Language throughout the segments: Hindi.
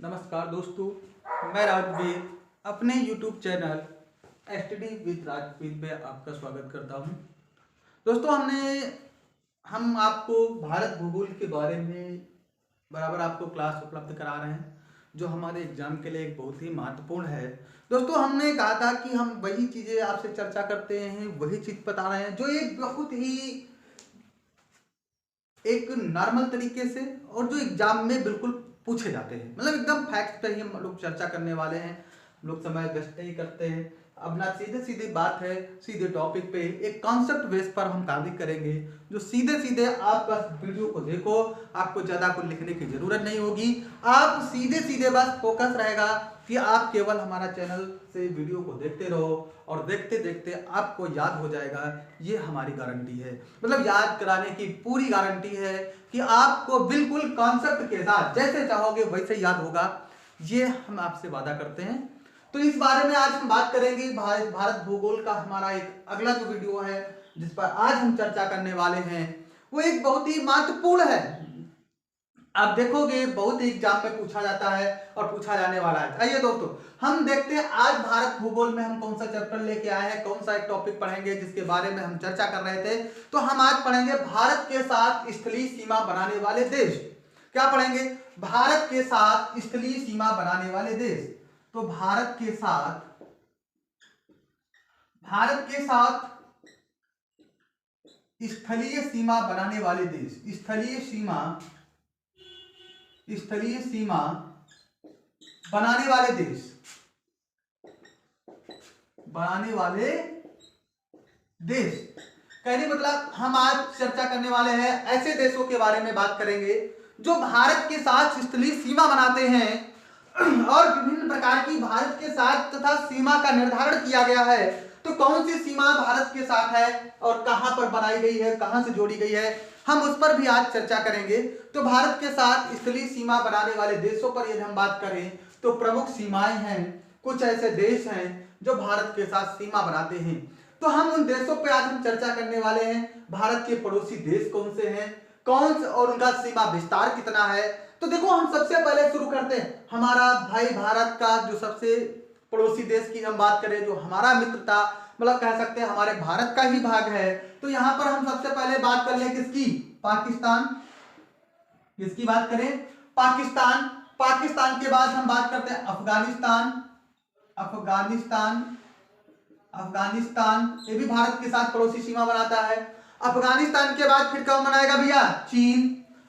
नमस्कार दोस्तों, मैं राजवीर अपने YouTube channel STD with Rajveer पे आपका स्वागत करता हूं। दोस्तों हम आपको भारत भूगोल के बारे में बराबर आपको क्लास उपलब्ध करा रहे हैं, जो हमारे एग्जाम के लिए एक बहुत ही महत्वपूर्ण है। दोस्तों हमने कहा था कि हम वही चीज़ें आपसे चर्चा करते हैं, वही चीज़ बता रहे हैं जो एक बहुत ही एक नॉर्मल तरीके से और जो एग्जाम में बिल्कुल पूछे जाते हैं, मतलब एकदम फैक्ट पे ही हम लोग चर्चा करने वाले हैं। हम लोग समय व्यस्त नहीं करते हैं, अपना सीधे सीधे बात है, सीधे टॉपिक पे एक कॉन्सेप्ट बेस पर हम कार्य करेंगे, जो सीधे सीधे आप बस वीडियो को देखो, आपको ज़्यादा कुछ लिखने की ज़रूरत नहीं होगी। आप सीधे सीधे बस फोकस रहेगा कि आप केवल हमारा चैनल से वीडियो को देखते रहो और देखते देखते आपको याद हो जाएगा। ये हमारी गारंटी है, मतलब याद कराने की पूरी गारंटी है कि आपको बिल्कुल कॉन्सेप्ट के साथ जैसे चाहोगे वैसे याद होगा। ये हम आपसे वादा करते हैं। तो इस बारे में आज हम बात करेंगे। भारत भूगोल का हमारा एक अगला जो वीडियो है जिस पर आज हम चर्चा करने वाले हैं, वो एक बहुत ही महत्वपूर्ण है। आप देखोगे बहुत ही एग्जाम में पूछा जाता है और पूछा जाने वाला है। आइए दोस्तों हम देखते हैं आज भारत भूगोल में हम कौन सा चैप्टर लेके आए हैं, कौन सा एक टॉपिक पढ़ेंगे जिसके बारे में हम चर्चा कर रहे थे। तो हम आज पढ़ेंगे भारत के साथ स्थलीय सीमा बनाने वाले देश। क्या पढ़ेंगे? भारत के साथ स्थलीय सीमा बनाने वाले देश। तो भारत के साथ स्थलीय सीमा बनाने वाले देश, स्थलीय सीमा बनाने वाले देश, कहने मतलब हम आज चर्चा करने वाले हैं ऐसे देशों के बारे में बात करेंगे जो भारत के साथ स्थलीय सीमा बनाते हैं और विभिन्न प्रकार की भारत के साथ तथा सीमा का निर्धारण किया गया है। तो कौन सी सीमा भारत के साथ है और कहां पर बनाई गई है, कहां से जोड़ी गई है, हम उस पर भी आज चर्चा करेंगे। तो भारत के साथ स्थलीय सीमा बनाने वाले देशों पर यदि हम बात करें तो प्रमुख सीमाएं हैं, कुछ ऐसे देश हैं जो भारत के साथ सीमा बनाते हैं। तो हम उन देशों पर आज हम चर्चा करने वाले हैं। भारत के पड़ोसी देश कौन से हैं, कौन से और उनका सीमा विस्तार कितना है। तो देखो हम सबसे पहले शुरू करते हैं हमारा भाई भारत का जो सबसे पड़ोसी देश की हम बात करें, जो हमारा मित्र था, मतलब कह सकते हैं हमारे भारत का ही भाग है। तो यहां पर हम सबसे पहले बात कर लें किसकी? पाकिस्तान। किसकी बात करें? पाकिस्तान। पाकिस्तान के बाद हम बात करते हैं अफगानिस्तान, ये भी भारत के साथ पड़ोसी सीमा बनाता है। अफगानिस्तान के बाद फिर कौन बनाएगा भैया? चीन।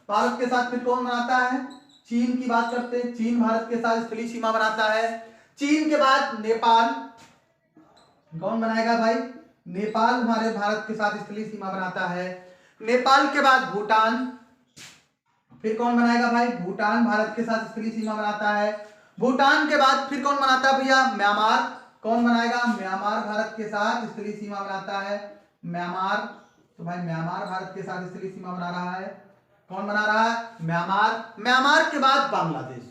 भारत के साथ फिर कौन बनाता है? चीन की बात करते हैं। चीन भारत के साथ स्थलीय सीमा बनाता है। चीन के बाद नेपाल। कौन बनाएगा भाई? नेपाल हमारे भारत के साथ स्थलीय सीमा बनाता है। नेपाल के बाद भूटान। फिर कौन बनाएगा भाई? भूटान भारत के साथ स्थलीय सीमा बनाता है। भूटान के बाद फिर कौन बनाता है भैया? म्यांमार। कौन बनाएगा? म्यांमार भारत के साथ स्थलीय सीमा बनाता है। म्यांमार, तो भाई म्यांमार भारत के साथ स्थलीय सीमा बना रहा है। कौन बना रहा है? म्यांमार। म्यांमार के बाद बांग्लादेश।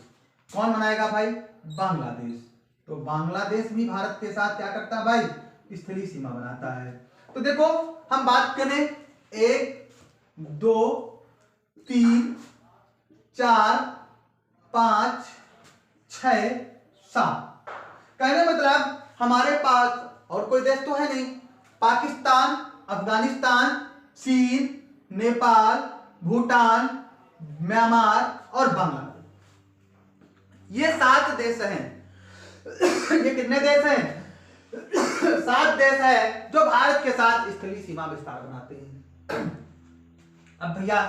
कौन बनाएगा भाई? बांग्लादेश। तो बांग्लादेश भी भारत के साथ क्या करता है भाई? स्थलीय सीमा बनाता है। तो देखो हम बात करें 1 2 3 4 5 6 7, कहने मतलब हमारे पास और कोई देश तो है नहीं। पाकिस्तान, अफगानिस्तान, चीन, नेपाल, भूटान, म्यांमार और बांग्लादेश, ये 7 देश हैं। ये कितने देश हैं? 7 देश है जो भारत के साथ स्थलीय सीमा विस्तार बनाते हैं। अब भैया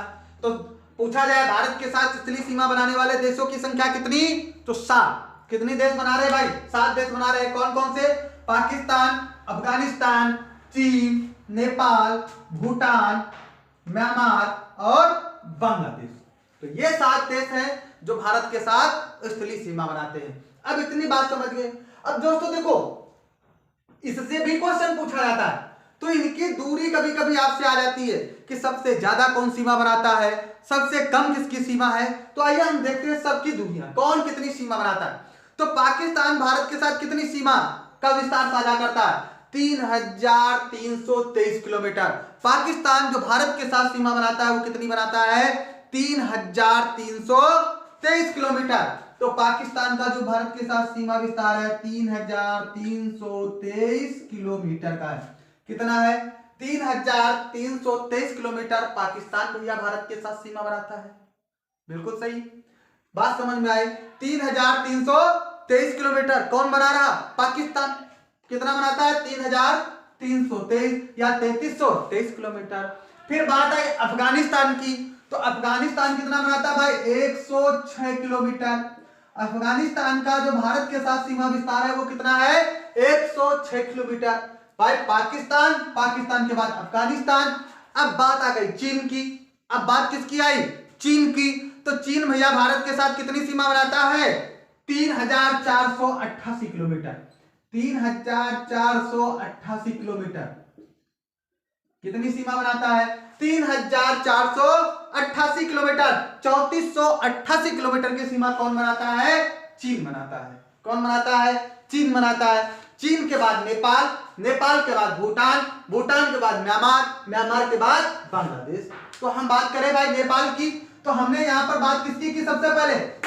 तो पूछा जाए भारत के साथ स्थलीय सीमा बनाने वाले देशों की संख्या कितनी? तो 7। कितने देश बना रहे भाई? 7 देश बना रहे हैं। कौन कौन से? पाकिस्तान, अफगानिस्तान, चीन, नेपाल, भूटान, म्यांमार और बांग्लादेश। तो ये 7 देश हैं जो भारत के साथ स्थलीय सीमा बनाते हैं। अब इतनी बात समझ गए। अब दोस्तों देखो इससे भी क्वेश्चन पूछा जाता है, तो इनकी दूरी कभी कभी आपसे आ जाती है कि सबसे ज्यादा कौन सीमा बनाता है, सबसे कम किसकी सीमा है। तो आइए हम देखते हैं सबकी दूरियां, कौन कितनी सीमा बनाता है। तो पाकिस्तान भारत के साथ कितनी सीमा का विस्तार साझा करता है? 3323 किलोमीटर। पाकिस्तान जो भारत के साथ सीमा बनाता है वो कितनी बनाता है? 3323 किलोमीटर। तो पाकिस्तान का जो भारत के साथ सीमा विस्तार है 3323 किलोमीटर का है। कितना है? 3323 किलोमीटर पाकिस्तान भैया भारत के साथ सीमा बनाता है। बिल्कुल सही बात समझ में आई। 3323 किलोमीटर कौन बना रहा? पाकिस्तान। कितना बनाता है? 3323 या 3323 किलोमीटर। फिर बात आई अफगानिस्तान की, तो अफगानिस्तान कितना बनाता है भाई? 106 किलोमीटर। अफगानिस्तान का जो भारत के साथ सीमा विस्तार है वो कितना है? 106 किलोमीटर। भाई पाकिस्तान के बाद अफगानिस्तान। अब बात आ गई चीन की। अब बात किसकी आई? चीन की। तो चीन भैया भारत के साथ कितनी सीमा बनाता है? 3488 किलोमीटर। 3488 किलोमीटर कितनी सीमा बनाता है? 3488 किलोमीटर। 3488 किलोमीटर की सीमा कौन बनाता है? चीन बनाता है। कौन बनाता है? चीन बनाता है। चीन के बाद नेपाल, नेपाल के बाद भूटान, भूटान के बाद म्यांमार, म्यांमार के बाद बांग्लादेश। तो हम बात करें भाई नेपाल की, तो हमने यहां पर बात किसकी की? सबसे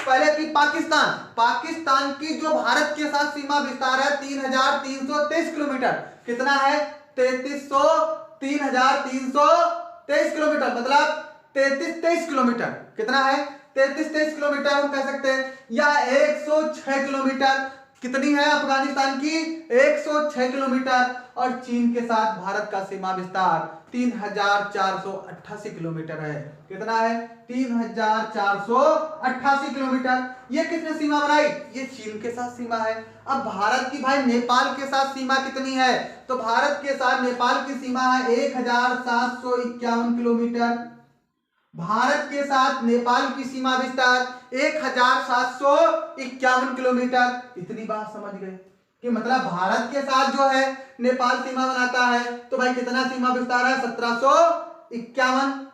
पहले की पाकिस्तान। पाकिस्तान की जो भारत के साथ सीमा विस्तार है 3323 किलोमीटर। कितना है? 3323 किलोमीटर, मतलब 3323 किलोमीटर। कितना है? 3323 किलोमीटर हम कह सकते हैं, या 106 किलोमीटर। कितनी है अफगानिस्तान की? 106 किलोमीटर। और चीन के साथ भारत का सीमा विस्तार 3488 किलोमीटर है। कितना है? 3488 किलोमीटर। ये किसने सीमा बनाई? ये चीन के साथ सीमा है। अब भारत की भाई नेपाल के साथ सीमा कितनी है? तो भारत के साथ नेपाल की सीमा है 1751 किलोमीटर। भारत के साथ नेपाल की सीमा विस्तार 1751 किलोमीटर। इतनी बात समझ गए कि मतलब भारत के साथ जो है नेपाल सीमा बनाता है, तो भाई कितना सीमा विस्तार है? 1751।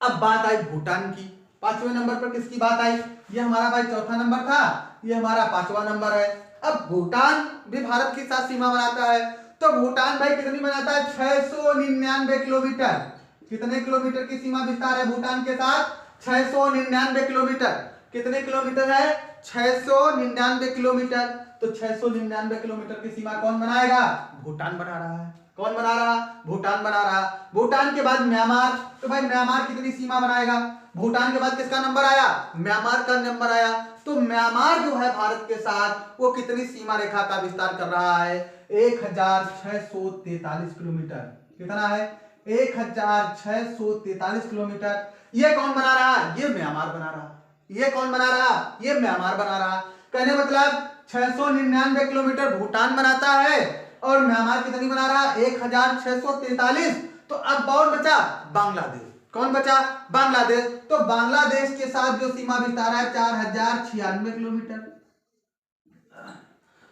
अब बात आई भूटान की। 5वें नंबर पर किसकी बात आई? ये हमारा भाई चौथा नंबर था, ये हमारा 5वां नंबर है। अब भूटान भी भारत के साथ सीमा बनाता है, तो भूटान भाई कितनी बनाता है? 699 किलोमीटर। कितने किलोमीटर की सीमा विस्तार है भूटान के साथ? 699 किलोमीटर। कितने किलोमीटर है? 699 किलोमीटर। तो 699 किलोमीटर की सीमा कौन बनाएगा? भूटान बना रहा है। कौन बना रहा? भूटान बना रहा। भूटान के बाद म्यांमार, तो भाई म्यांमार कितनी सीमा बनाएगा? भूटान के बाद किसका नंबर आया? म्यांमार का नंबर आया। तो म्यांमार जो है भारत के साथ वो कितनी सीमा रेखा का विस्तार कर रहा है? 1643 किलोमीटर। कितना है? 1643 किलोमीटर। ये कौन बना रहा? ये म्यांमार बना रहा। ये कौन बना रहा? ये म्यांमार बना रहा। कहने मतलब 699 किलोमीटर भूटान बनाता है और म्यांमार कितनी बना रहा? 1643। तो अब कौन बचा? बांग्लादेश। कौन बचा? बांग्लादेश। तो बांग्लादेश के साथ जो सीमा विस्तार है 4096 किलोमीटर।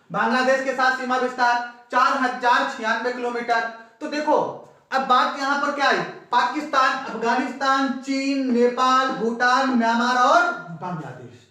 बांग्लादेश के साथ सीमा विस्तार 4096 किलोमीटर। तो देखो अब बात यहां पर क्या आई? पाकिस्तान, अफगानिस्तान, चीन, नेपाल, भूटान, म्यांमार और बांग्लादेश।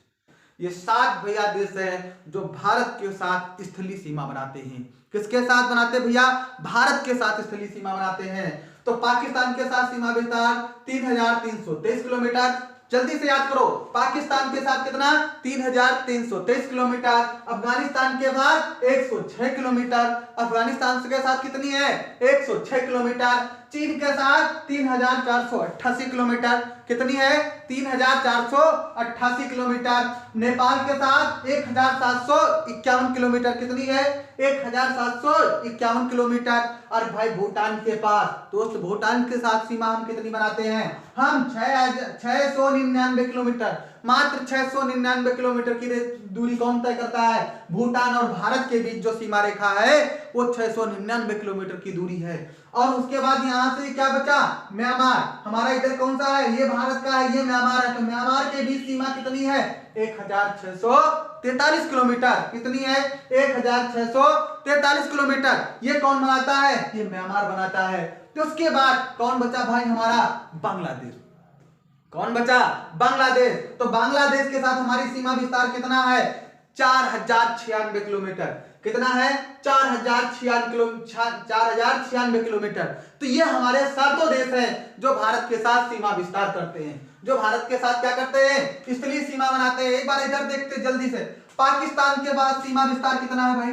ये 7 भैया देश हैं जो भारत के साथ स्थलीय सीमा बनाते हैं। किसके साथ बनाते हैं भैया? भारत के साथ स्थलीय सीमा बनाते हैं। तो पाकिस्तान के साथ सीमा विस्तार 3323 किलोमीटर। जल्दी से याद करो, पाकिस्तान के साथ कितना? 3323 किलोमीटर। अफगानिस्तान के बाद 106 किलोमीटर। अफगानिस्तान के साथ कितनी है? 106 किलोमीटर। चीन के साथ 3488 किलोमीटर। कितनी है? 3488 किलोमीटर। नेपाल के साथ 1751 किलोमीटर। कितनी है? 1751 किलोमीटर। और भाई भूटान के पास, दोस्त भूटान के साथ सीमा हम कितनी बनाते हैं? हम 699 किलोमीटर। मात्र 699 किलोमीटर की दूरी कौन तय करता है? भूटान और भारत के बीच जो सीमा रेखा है वो 699 किलोमीटर की दूरी है। और उसके बाद यहां से क्या बचा? म्यांमार। हमारा इधर कौन सा है? ये भारत का है, ये म्यांमार है। तो म्यांमार के बीच सीमा कितनी है? 1643 किलोमीटर। कितनी है? 1643 किलोमीटर। ये कौन बनाता है? ये म्यांमार बनाता है। तो उसके बाद कौन बचा भाई? हमारा बांग्लादेश। कौन बचा? बांग्लादेश। तो बांग्लादेश के साथ हमारी सीमा विस्तार कितना है? 4096 किलोमीटर। कितना है 4096 किलोमीटर। तो ये हमारे सातों देश हैं जो भारत के साथ सीमा विस्तार करते हैं, जो भारत के साथ क्या करते हैं, स्थलीय सीमा बनाते हैं। एक बार इधर देखते जल्दी से, पाकिस्तान के बाद सीमा विस्तार कितना है भाई,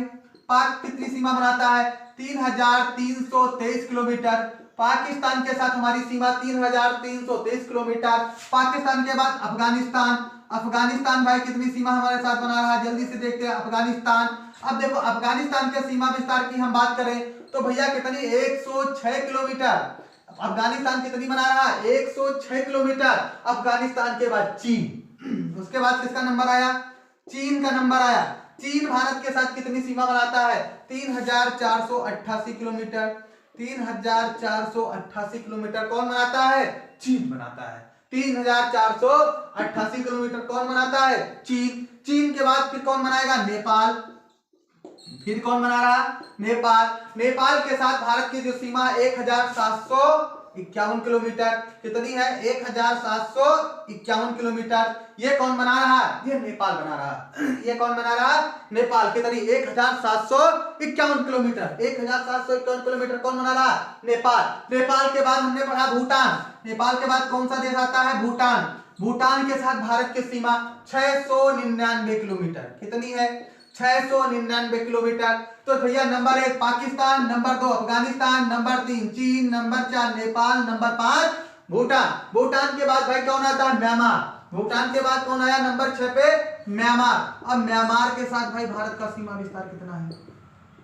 पाक कितनी सीमा बनाता है 3323 किलोमीटर। पाकिस्तान के साथ हमारी सीमा 3323 किलोमीटर। पाकिस्तान के बाद अफगानिस्तान, अफगानिस्तान भाई कितनी सीमा हमारे साथ बना रहा है, जल्दी से देखते हैं अफगानिस्तान। अब देखो अफगानिस्तान के सीमा विस्तार की हम बात करें तो भैया कितनी 106 किलोमीटर। अफगानिस्तान कितनी बना रहा है 106 किलोमीटर। अफगानिस्तान के बाद चीन, उसके बाद किसका नंबर आया, चीन का नंबर आया। चीन भारत के साथ कितनी सीमा बनाता है 3488 किलोमीटर। 3488 किलोमीटर कौन बनाता है, चीन बनाता है। 3488 किलोमीटर कौन बनाता है, चीन। चीन के बाद फिर कौन बनाएगा, नेपाल। फिर कौन बना रहा, नेपाल। नेपाल के साथ भारत की जो सीमा 1751 किलोमीटर, कितनी है 1751 किलोमीटर। ये कौन बना रहा है, ये नेपाल बना रहा। ये कौन बना रहा, नेपाल। कितनी 1751 किलोमीटर। 1751 किलोमीटर कौन बना रहा, नेपाल। नेपाल के बाद हमने पढ़ा भूटान। नेपाल के बाद कौन सा देश आता है, भूटान। भूटान के साथ भारत की सीमा 699 किलोमीटर। कितनी है 699 किलोमीटर। तो भैया number 1 Pakistan, number 2 Afghanistan, number 3 चीन, नंबर 4 नेपाल, नंबर 5 भूटान। भूटान के बाद भाई कौन आता है, म्यांमार। भूटान के बाद कौन आया नंबर 6 पे, म्यांमार। अब म्यांमार के साथ भाई भारत का सीमा विस्तार कितना है,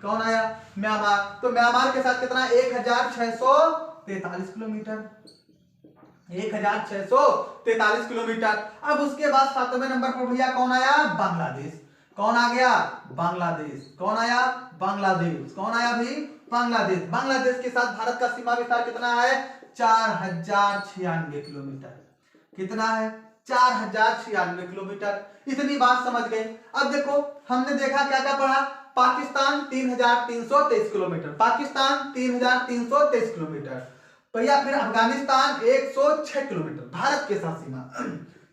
कौन आया, म्यांमार। तो म्यांमार के साथ कितना 1643 किलोमीटर। 1643 किलोमीटर। अब उसके बाद 7वें नंबर पर भैया कौन आया, बांग्लादेश। कौन आ गया, बांग्लादेश। कौन आया, बांग्लादेश। कौन आया भाई, बांग्लादेश। बांग्लादेश के साथ भारत का सीमा विस्तार कितना है 4096 किलोमीटर। कितना है 4096 किलोमीटर। इतनी बात समझ गए। अब देखो हमने देखा क्या क्या पढ़ा, पाकिस्तान 3323 किलोमीटर। पाकिस्तान 3323 किलोमीटर भैया। फिर अफगानिस्तान 106 किलोमीटर भारत के साथ सीमा।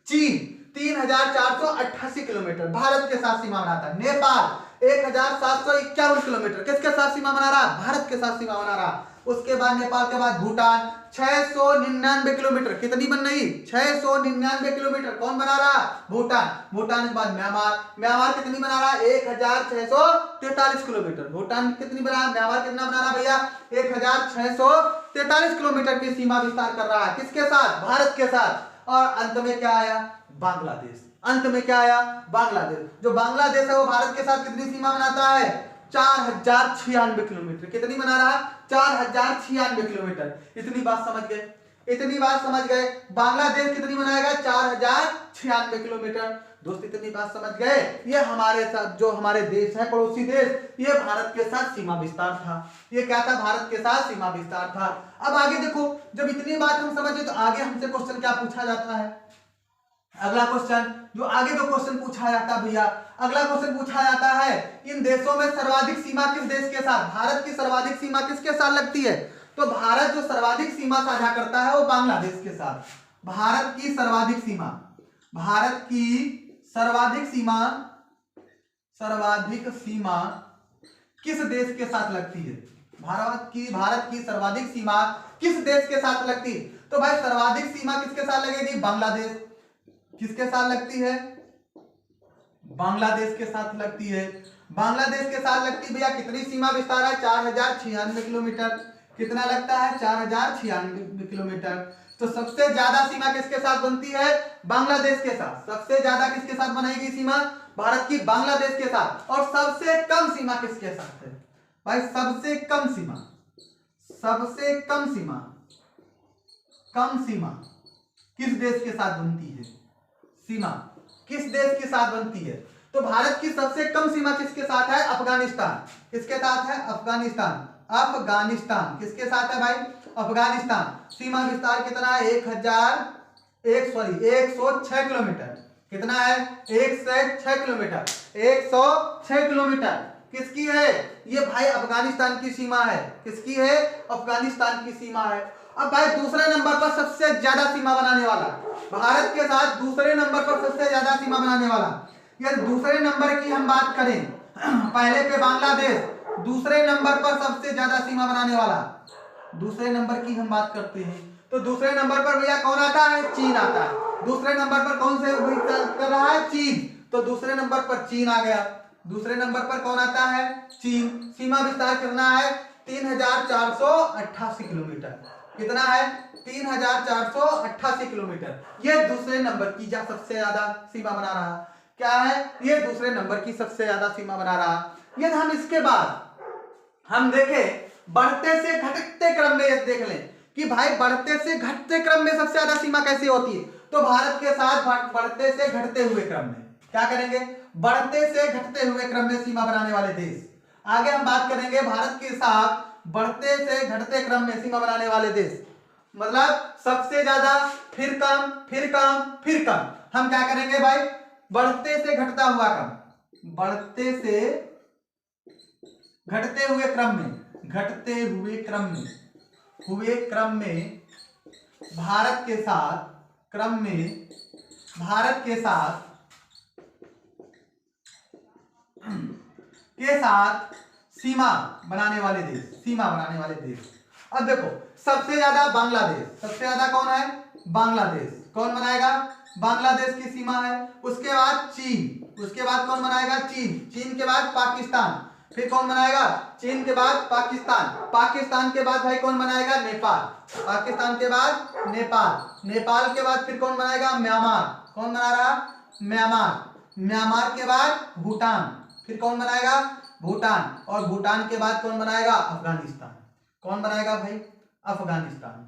चीन 3488 किलोमीटर भारत के साथ सीमा बनाता है। नेपाल 1751 किलोमीटर किसके साथ सीमा बना रहा, भारत के साथ सीमा बना रहा। उसके बाद नेपाल के बाद भूटान 699 किलोमीटर। कितनी बन रही 699 किलोमीटर। कौन बना रहा, भूटान। भूटान के बाद म्यांमार। म्यांमार कितनी बना रहा 1643 किलोमीटर। भूटान कितनी बना, म्यांमार कितना बना रहा भैया 1643 किलोमीटर की सीमा विस्तार कर रहा है किसके साथ, भारत के साथ। और अंत में क्या आया, बांग्लादेश। अंत में क्या आया, बांग्लादेश। जो बांग्लादेश है वो भारत के साथ कितनी सीमा बनाता है 4096 किलोमीटर। कितनी बना रहा 4096 किलोमीटर। इतनी बात समझ गए, इतनी बात समझ गए। बांग्लादेश कितनी बनाएगा 4096 किलोमीटर। दोस्त इतनी बात समझ गए। ये हमारे साथ जो हमारे देश है पड़ोसी देश, ये भारत के साथ सीमा विस्तार था। ये क्या था, भारत के साथ सीमा विस्तार था। अब आगे देखो, जब इतनी बात हम समझे तो आगे हमसे क्वेश्चन क्या पूछा जाता है। अगला क्वेश्चन जो आगे जो क्वेश्चन पूछा जाता है भैया, अगला क्वेश्चन पूछा जाता है इन देशों में सर्वाधिक सीमा किस देश के साथ, भारत की सर्वाधिक सीमा किसके साथ लगती है। तो भारत जो सर्वाधिक सीमा साझा करता है वो बांग्लादेश के साथ। भारत की सर्वाधिक सीमा, भारत की सर्वाधिक सीमा, सर्वाधिक सीमा किस देश के साथ लगती है। भारत की सर्वाधिक सीमा किस देश के साथ लगती है। तो भाई सर्वाधिक सीमा किसके साथ लगेगी, बांग्लादेश। किसके साथ लगती है, बांग्लादेश के साथ लगती है। बांग्लादेश के साथ लगती भैया कितनी सीमा विस्तार है 4096 किलोमीटर। कितना लगता है 4096 किलोमीटर। तो सबसे ज्यादा सीमा किसके साथ बनती है, बांग्लादेश के साथ। सबसे ज्यादा किसके साथ बनाएगी सीमा, भारत की बांग्लादेश के साथ। और सबसे कम सीमा किसके साथ है भाई, सबसे कम सीमा, सबसे कम सीमा, कम सीमा किस देश के साथ बनती है, सीमा किस देश के साथ बनती है। तो भारत की सबसे कम सीमा किसके साथ है, अफगानिस्तान। किसके साथ है, अफगानिस्तान। अफगानिस्तान किसके साथ है भाई, अफगानिस्तान। सीमा विस्तार कितना है 106 किलोमीटर। कितना है 106 किलोमीटर। 106 किलोमीटर किसकी है, ये भाई अफगानिस्तान की सीमा है। किसकी है, अफगानिस्तान की सीमा है। अब भाई दूसरे नंबर पर सबसे ज्यादा सीमा बनाने वाला, भारत के साथ दूसरे नंबर पर सबसे ज्यादा सीमा बनाने वाला, या दूसरे नंबर की हम बात करें पहले पे बांग्लादेश, दूसरे नंबर पर सबसे ज्यादा सीमा बनाने वाला, दूसरे नंबर की हम बात करते हैं तो दूसरे नंबर पर भैया कौन आता है? चीन आता है। दूसरे नंबर पर कौन से कर रहा है? चीन। तो दूसरे नंबर पर चीन आ गया। दूसरे नंबर पर कौन आता है? चीन। सीमा विस्तार कितना है? 3488 किलोमीटर। कितना है? 3488 किलोमीटर। ये दूसरे नंबर की सबसे ज्यादा सीमा बना रहा। क्या है? ये दूसरे नंबर की सबसे ज्यादा सीमा बना रहा। यदि हम इसके बाद हम देखें बढ़ते से घटते क्रम में, यदि देख लें कि भाई बढ़ते से घटते क्रम में सबसे ज्यादा सीमा कैसी होती है, तो भारत के साथ बढ़ते से घटते हुए क्रम में क्या करेंगे? बढ़ते से घटते हुए क्रम में सीमा बनाने वाले देश। आगे हम बात करेंगे भारत के साथ बढ़ते से घटते क्रम में सीमा बनाने वाले देश, मतलब सबसे ज्यादा, फिर कम, फिर कम, फिर कम। हम क्या करेंगे भाई? बढ़ते से घटता हुआ क्रम, बढ़ते से घटते हुए क्रम में, घटते हुए क्रम में, हुए क्रम में भारत के साथ, क्रम में भारत के साथ सीमा बनाने वाले देश, सीमा बनाने वाले देश। अब देखो सबसे ज्यादा बांग्लादेश, सबसे ज्यादा कौन है? बांग्लादेश। कौन बनाएगा? बांग्लादेश की सीमा है। उसके बाद चीन, उसके बाद कौन बनाएगा? चीन। चीन के बाद पाकिस्तान, फिर कौन बनाएगा? चीन के बाद पाकिस्तान। पाकिस्तान के बाद भाई कौन बनाएगा? नेपाल। पाकिस्तान के बाद नेपाल। नेपाल के बाद फिर कौन बनाएगा? म्यांमार। कौन बना रहा? म्यांमार। म्यांमार के बाद भूटान, फिर कौन बनाएगा? भूटान। और भूटान के बाद कौन बनाएगा? अफगानिस्तान। कौन बनाएगा भाई? अफगानिस्तान।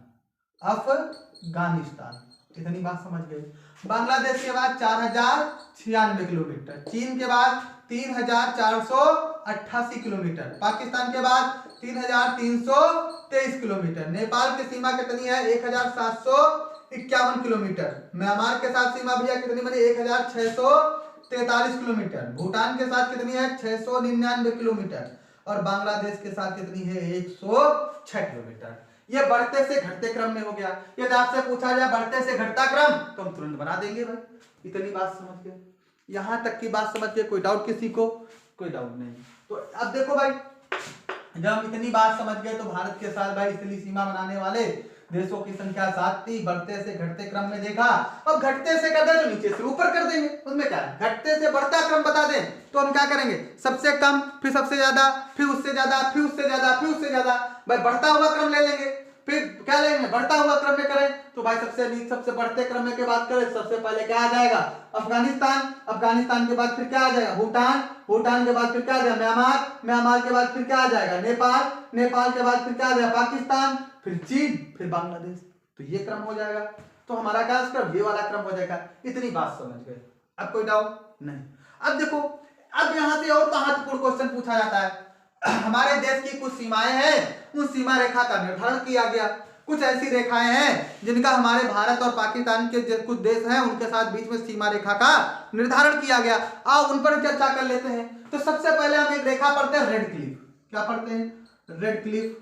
अफगानिस्तान। इतनी बात समझ गए। बांग्लादेश के बाद 4096 किलोमीटर, चीन के बाद 3488 किलोमीटर, पाकिस्तान के बाद 3323 किलोमीटर, नेपाल की सीमा कितनी है? 1751 किलोमीटर, म्यांमार के साथ सीमा भैया कितनी बनी? 1643 किलोमीटर, भूटान के साथ कितनी है? 699 किलोमीटर, और बांग्लादेश के साथ कितनी है? 106 किलोमीटर। ये बढ़ते से घटते क्रम में हो गया। यदि आपसे पूछा जाए बढ़ते से घटता क्रम, तो हम तुरंत बना देंगे भाई। इतनी बात समझ गए, यहां तक की बात समझ गए? कोई डाउट किसी को? कोई डाउट नहीं। तो अब देखो भाई, जब हम इतनी बात समझ गए तो भारत के साथ भाई इसलिए सीमा बनाने वाले देशों की संख्या 7 थी। बढ़ते से घटते क्रम में देखा, अब घटते से कर दे तो नीचे से ऊपर कर देंगे, उसमें क्या है? घटते से बढ़ता क्रम बता दें तो हम क्या करेंगे? सबसे कम, फिर सबसे ज्यादा, फिर उससे ज्यादा, फिर उससे ज्यादा, फिर उससे ज्यादा, भाई बढ़ता हुआ क्रम ले लेंगे। फिर क्या लेंगे? बढ़ता हुआ क्रम में करें तो भाई सबसे नीचे, सबसे बढ़ते क्रम में की बात करें, सबसे पहले क्या आ जाएगा? अफगानिस्तान। अफगानिस्तान के बाद फिर क्या आ जाएगा? भूटान। भूटान के बाद फिर क्या आ जाएगा? म्यांमार। म्यांमार के बाद फिर क्या आ जाएगा? नेपाल। नेपाल के बाद फिर क्या आ जाएगा? पाकिस्तान, फिर चीन, फिर बांग्लादेश। तो ये क्रम हो जाएगा। तो हमारा क्या क्रम? ये वाला क्रम हो जाएगा। इतनी बात समझ गए? अब कोई डाउट नहीं। अब देखो, अब यहां से और महत्वपूर्ण क्वेश्चन पूछा जाता है। हमारे देश की कुछ सीमाएं हैं, उस सीमा रेखा का निर्धारण किया गया। कुछ ऐसी रेखाएं हैं जिनका हमारे भारत और पाकिस्तान के कुछ देश हैं उनके साथ बीच में सीमा रेखा का निर्धारण किया गया। आओ उन पर चर्चा कर लेते हैं। तो सबसे पहले हम एक रेखा पढ़ते हैं, रेड क्लिफ। क्या पढ़ते हैं? Red Cliff.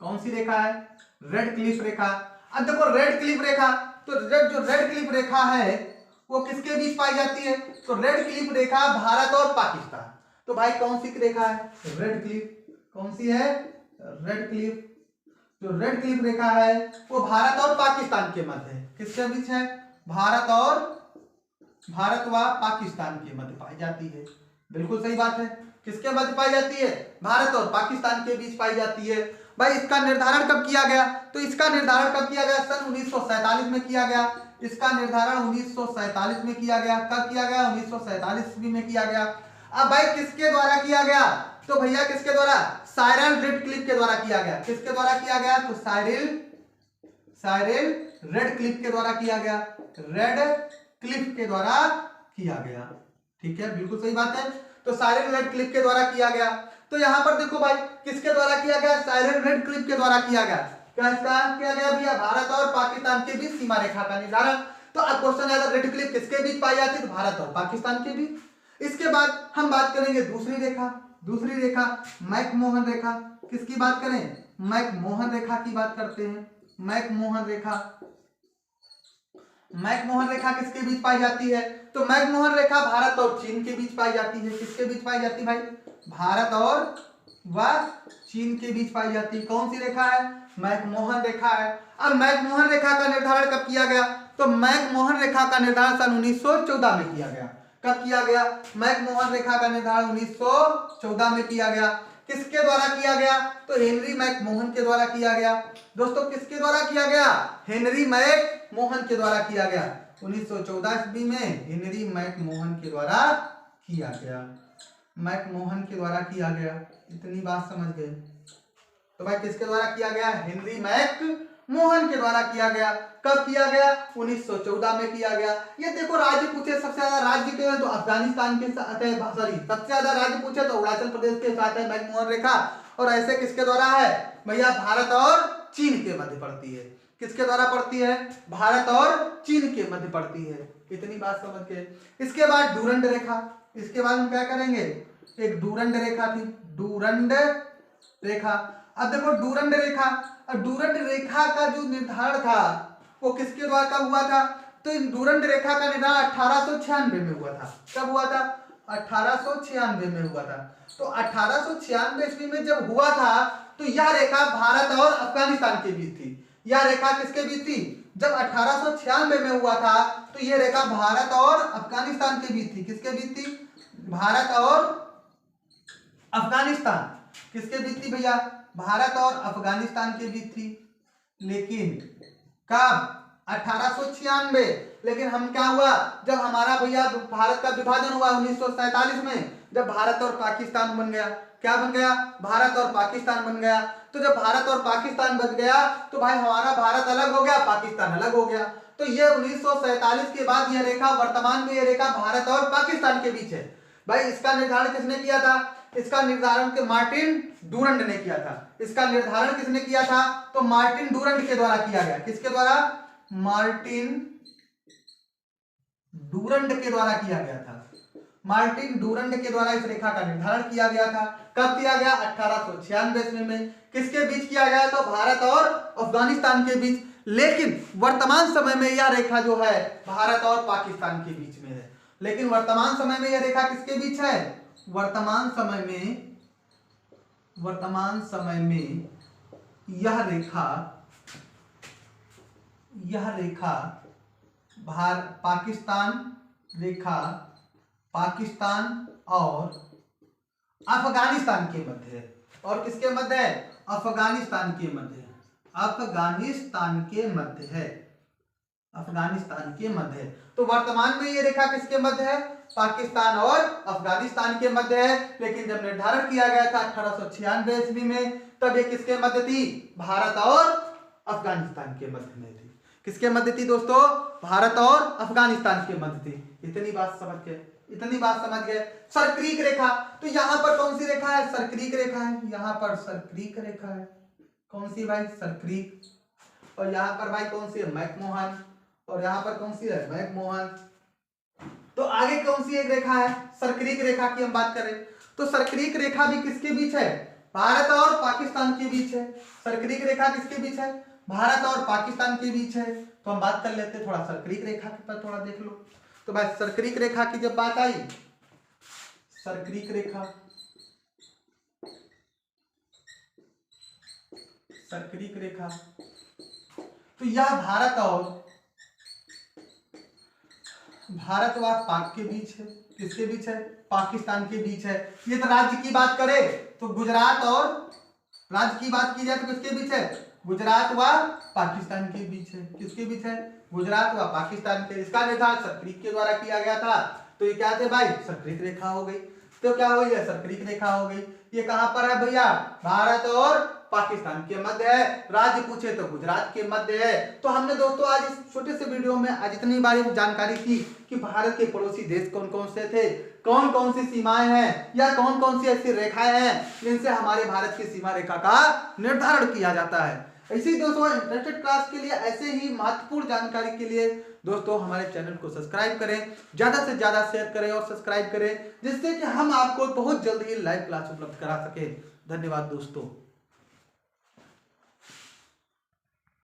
कौन सी रेखा है? रेड क्लिफ रेखा। अब देखो रेड क्लिफ रेखा, तो जो रेड क्लिफ रेखा है वो किसके बीच पाई जाती है? तो रेड क्लिफ रेखा भारत और पाकिस्तान। तो भाई कौन सी रेखा है? Red Cliff. कौन सी है? Red Cliff. जो रेड क्लिफ रेखा है वो भारत और पाकिस्तान के मध्य है। किसके बीच है? भारत व पाकिस्तान के मध्य पाई जाती है। बिल्कुल सही बात है। किसके मध्य पाई जाती है? भारत और पाकिस्तान के बीच पाई जाती है। भाई इसका निर्धारण कब किया गया? तो इसका निर्धारण कब किया गया? सन 1947 में किया गया। इसका निर्धारण 1947 में किया गया। कब किया गया? 1947 ईस्वी में किया गया। अब भाई किसके द्वारा किया गया? तो भैया किसके द्वारा? साइरिल रेडक्लिफ के द्वारा किया गया। किसके द्वारा किया गया? तो साइरिल रेडक्लिफ के द्वारा किया गया। रेडक्लिफ के द्वारा किया गया। ठीक है, बिल्कुल सही बात है। तो साइरिल रेडक्लिफ के द्वारा किया गया। तो यहां पर देखो भाई किसके द्वारा किया गया? साइरिल रेडक्लिफ के द्वारा किया गया। क्या किया गया भैया? भारत और पाकिस्तान के बीच सीमा रेखा का निर्धारण। तो अब क्वेश्चन आया रेडक्लिफ किसके बीच पाई जाती है? तो भारत और पाकिस्तान के बीच। इसके बाद हम बात करेंगे दूसरी रेखा। दूसरी रेखा मैकमोहन रेखा। किसकी बात करें? मैकमोहन रेखा की बात करते हैं। मैकमोहन रेखा। मैकमोहन रेखा किसके बीच पाई जाती है? तो मैकमोहन रेखा भारत और चीन के बीच पाई जाती है। किसके बीच पाई जाती है भाई? भारत और चीन के बीच पाई जाती है। कौन सी रेखा है? मैकमोहन रेखा है। अब मैकमोहन रेखा का निर्धारण कब किया गया? तो मैकमोहन रेखा का निर्धारण सन 1914 में किया गया। कब किया गया? मैकमोहन रेखा का निर्धारण 1914 में किया गया। किसके द्वारा किया गया? तो हेनरी मैकमोहन के द्वारा किया गया। दोस्तों किसके द्वारा किया गया? हेनरी मैकमोहन के द्वारा किया गया। 1914 ईस्वी में हेनरी मैकमोहन के द्वारा किया गया। मैकमोहन के द्वारा किया गया। इतनी बात समझ गए? तो भाई किसके द्वारा किया गया? हेनरी मैकमोहन के द्वारा किया गया। कब किया गया? 1914 में किया गया। ये देखो राज्य पूछे सबसे ज्यादा राज्य के तो अफगानिस्तान के साथ है, सॉरी सबसे ज्यादा राज्य पूछे तो अरुणाचल प्रदेश के साथ है मैकमोहन रेखा। और ऐसे किसके द्वारा है भैया? भारत और चीन के मध्य पड़ती है। किसके द्वारा पड़ती है? भारत और चीन के मध्य पड़ती है। इतनी बात समझ के इसके बाद डूरंड रेखा। इसके बाद हम क्या करेंगे? एक डूरंड रेखा थी, डूरंड रेखा। अब देखो डूरंड रेखा, अब डूरंड रेखा का जो निर्धारण था वो किसके द्वारा कब हुआ था? तो इन डूरंड रेखा का निर्धारण 1896 में हुआ था। कब हुआ था? 1896 में हुआ था। तो 1896 ईस्वी में जब हुआ था तो यह रेखा भारत और अफगानिस्तान के बीच थी। यह रेखा किसके बीच थी? जब 1896 में हुआ था तो यह रेखा भारत और अफगानिस्तान के बीच थी। किसके बीच थी? भारत और अफगानिस्तान। किसके बीच थी भैया? भारत और अफगानिस्तान के बीच थी। लेकिन कब? 1896। लेकिन हम क्या हुआ? जब हमारा भैया भारत का विभाजन हुआ 1947 में, जब भारत और पाकिस्तान बन गया। क्या बन गया? भारत और पाकिस्तान बन गया। तो जब भारत और पाकिस्तान बन गया तो भाई हमारा भारत अलग हो गया, पाकिस्तान अलग हो गया। तो ये 1947 के बाद यह रेखा, वर्तमान में यह रेखा भारत और पाकिस्तान के बीच है। भाई इसका निर्धारण किसने किया था? इसका निर्धारण के मार्टिन डूरंड ने किया था। इसका निर्धारण किसने किया था? तो मार्टिन डूरंड के द्वारा किया गया। किसके द्वारा? मार्टिन डूरंड के द्वारा किया गया था। मार्टिन डूरंड के द्वारा इस रेखा का निर्धारण किया गया था। कब किया गया? 1896 ईस्वी में। किसके बीच किया गया? तो भारत और अफगानिस्तान के बीच। लेकिन वर्तमान समय में यह रेखा जो है भारत और पाकिस्तान के बीच में है। लेकिन वर्तमान समय में यह रेखा किसके बीच है? वर्तमान समय में यह रेखा पाकिस्तान और अफगानिस्तान के मध्य है। और किसके मध्य है? अफगानिस्तान के मध्य है। अफगानिस्तान के मध्य है। तो वर्तमान में ये रेखा किसके मध्य है? पाकिस्तान और अफगानिस्तान के मध्य है। लेकिन जब निर्धारण किया गया था 1896 ईस्वी में, तब ये किसके मध्य थी? भारत और अफगानिस्तान के मध्य में थी। किसके मध्य थी दोस्तों? भारत और अफगानिस्तान के मध्य थी। इतनी बात समझ गए? सर्क्रीक रेखा, तो यहाँ पर कौन सी रेखा है? सर्क्रीक रेखा है। यहाँ पर सर्क्रीक रेखा है। कौन सी भाई? सर्क्रीक। और यहाँ पर भाई कौन सी है? मैकमोहन। और यहाँ पर कौन सी है? मैकमोहन। तो आगे कौन सी एक रेखा है? सर्क्रीक रेखा की हम बात करें तो सर्क्रीक रेखा भी किसके बीच है? भारत और पाकिस्तान के बीच है। सर्क्रीक रेखा किसके बीच है? भारत और पाकिस्तान के बीच है। तो हम बात कर लेते हैं थोड़ा सर्क्रीक रेखा के पर, थोड़ा देख लो। तो भाई सर्क्रीक रेखा की जब बात आई, सर्क्रीक रेखा तो यह भारत व पाक के बीच है। किसके बीच है? पाकिस्तान के बीच है। ये तो राज्य की बात करें तो गुजरात, और राज्य की बात की जाए तो किसके बीच है? गुजरात व पाकिस्तान के बीच है। किसके बीच है? गुजरात व पाकिस्तान के। इसका निर्धारण सर्क्रीक के द्वारा किया गया था। तो ये क्या थे भाई? सर्क्रीक रेखा हो गई। तो क्या हो गई? सर्क्रीक रेखा हो गई। ये कहां पर है भैया? भारत और पाकिस्तान के मध्य है। राज्य पूछे तो गुजरात के मध्य है। तो हमने दोस्तों आज इस छोटे से वीडियो में आज इतनी बारी जानकारी की कि भारत के पड़ोसी देश कौन कौन से थे, कौन कौन सी सीमाएं हैं, या कौन कौन सी ऐसी रेखाएं हैं जिनसे हमारे भारत की सीमा रेखा का निर्धारण किया जाता है। ऐसे ही दोस्तों इंटरेस्टेड क्लास के लिए, ऐसे ही महत्वपूर्ण जानकारी के लिए दोस्तों हमारे चैनल को सब्सक्राइब करें, ज्यादा से ज्यादा शेयर करें और सब्सक्राइब करें, जिससे कि हम आपको बहुत जल्द ही लाइव क्लास उपलब्ध करा सके। धन्यवाद दोस्तों।